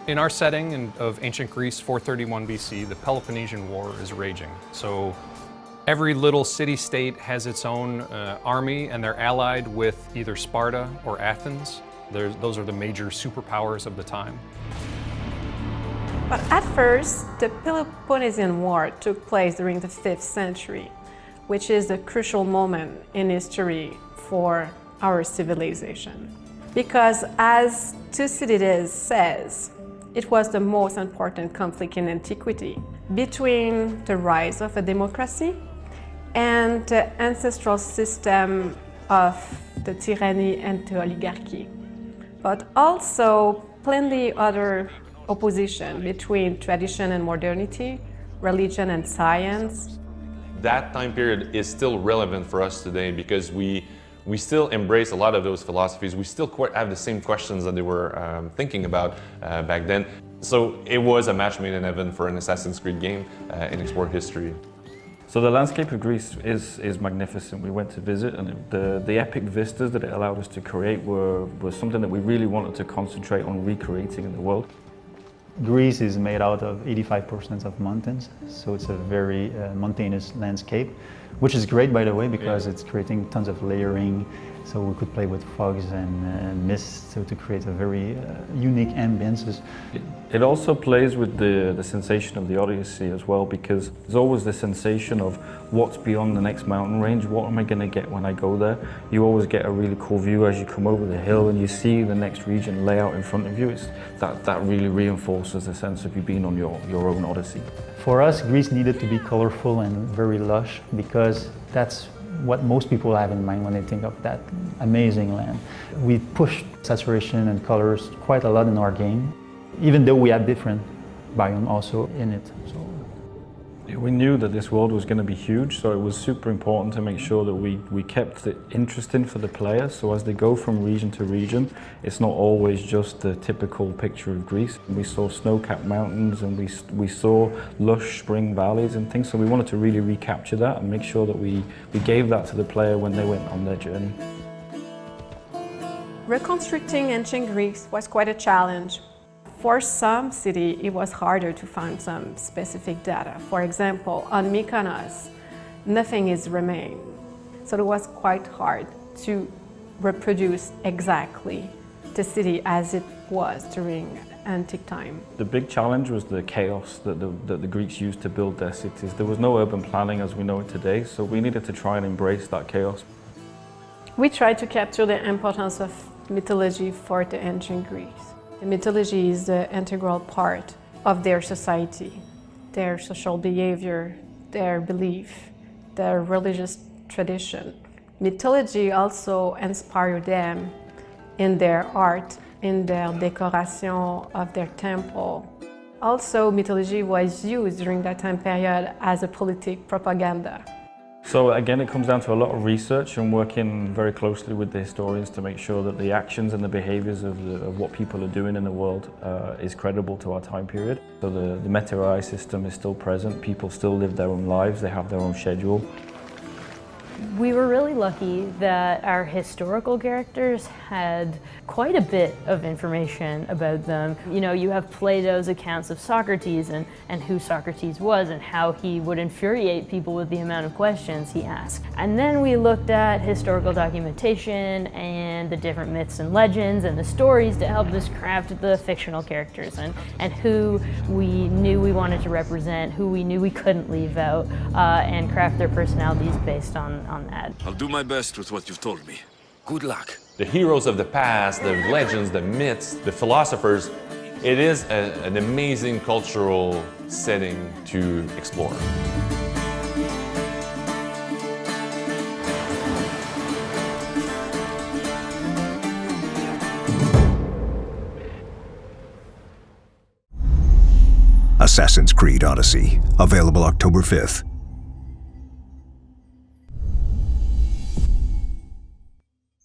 In our setting of ancient Greece, 431 BC, the Peloponnesian War is raging. So every little city-state has its own army, and they're allied with either Sparta or Athens. Those are the major superpowers of the time. But at first, the Peloponnesian War took place during the 5th century, which is a crucial moment in history for our civilization. Because as Thucydides says, it was the most important conflict in antiquity between the rise of a democracy and the ancestral system of the tyranny and the oligarchy. But also plenty other opposition between tradition and modernity, religion and science. That time period is still relevant for us today because we still embrace a lot of those philosophies. We still have the same questions that they were thinking about back then. So it was a match made in heaven for an Assassin's Creed game in Explore History. So the landscape of Greece is magnificent. We went to visit, and the epic vistas that it allowed us to create were something that we really wanted to concentrate on recreating in the world. Greece is made out of 85% of mountains, so it's a very mountainous landscape, which is great, by the way, because it's creating tons of layering, so we could play with fogs and mist, so to create a very unique ambience. It also plays with the sensation of the Odyssey as well, because there's always the sensation of what's beyond the next mountain range, what am I going to get when I go there? You always get a really cool view as you come over the hill and you see the next region lay out in front of you. That really reinforces the sense of you being on your own Odyssey. For us, Greece needed to be colorful and very lush, because that's what most people have in mind when they think of that amazing land. We pushed saturation and colors quite a lot in our game, even though we had different biomes also in it. We knew that this world was going to be huge, so it was super important to make sure that we kept it interesting for the player. So as they go from region to region, it's not always just the typical picture of Greece. We saw snow-capped mountains and we saw lush spring valleys and things, so we wanted to really recapture that and make sure that we gave that to the player when they went on their journey. Reconstructing ancient Greece was quite a challenge. For some city, it was harder to find some specific data. For example, on Mykonos, nothing is remained. So it was quite hard to reproduce exactly the city as it was during antique time. The big challenge was the chaos that the Greeks used to build their cities. There was no urban planning as we know it today, so we needed to try and embrace that chaos. We tried to capture the importance of mythology for the ancient Greeks. The mythology is the integral part of their society, their social behavior, their belief, their religious tradition. Mythology also inspired them in their art, in their decoration of their temple. Also, mythology was used during that time period as a politic propaganda. So again, it comes down to a lot of research and working very closely with the historians to make sure that the actions and the behaviours of what people are doing in the world is credible to our time period. So the Meteorai system is still present, people still live their own lives, they have their own schedule. We were really lucky that our historical characters had quite a bit of information about them. You know, you have Plato's accounts of Socrates and who Socrates was and how he would infuriate people with the amount of questions he asked. And then we looked at historical documentation and the different myths and legends and the stories to help us craft the fictional characters and who we knew we wanted to represent, who we knew we couldn't leave out, and craft their personalities based on that. I'll do my best with what you've told me. Good luck. The heroes of the past, the legends, the myths, the philosophers, it is an amazing cultural setting to explore. Assassin's Creed Odyssey, available October 5th.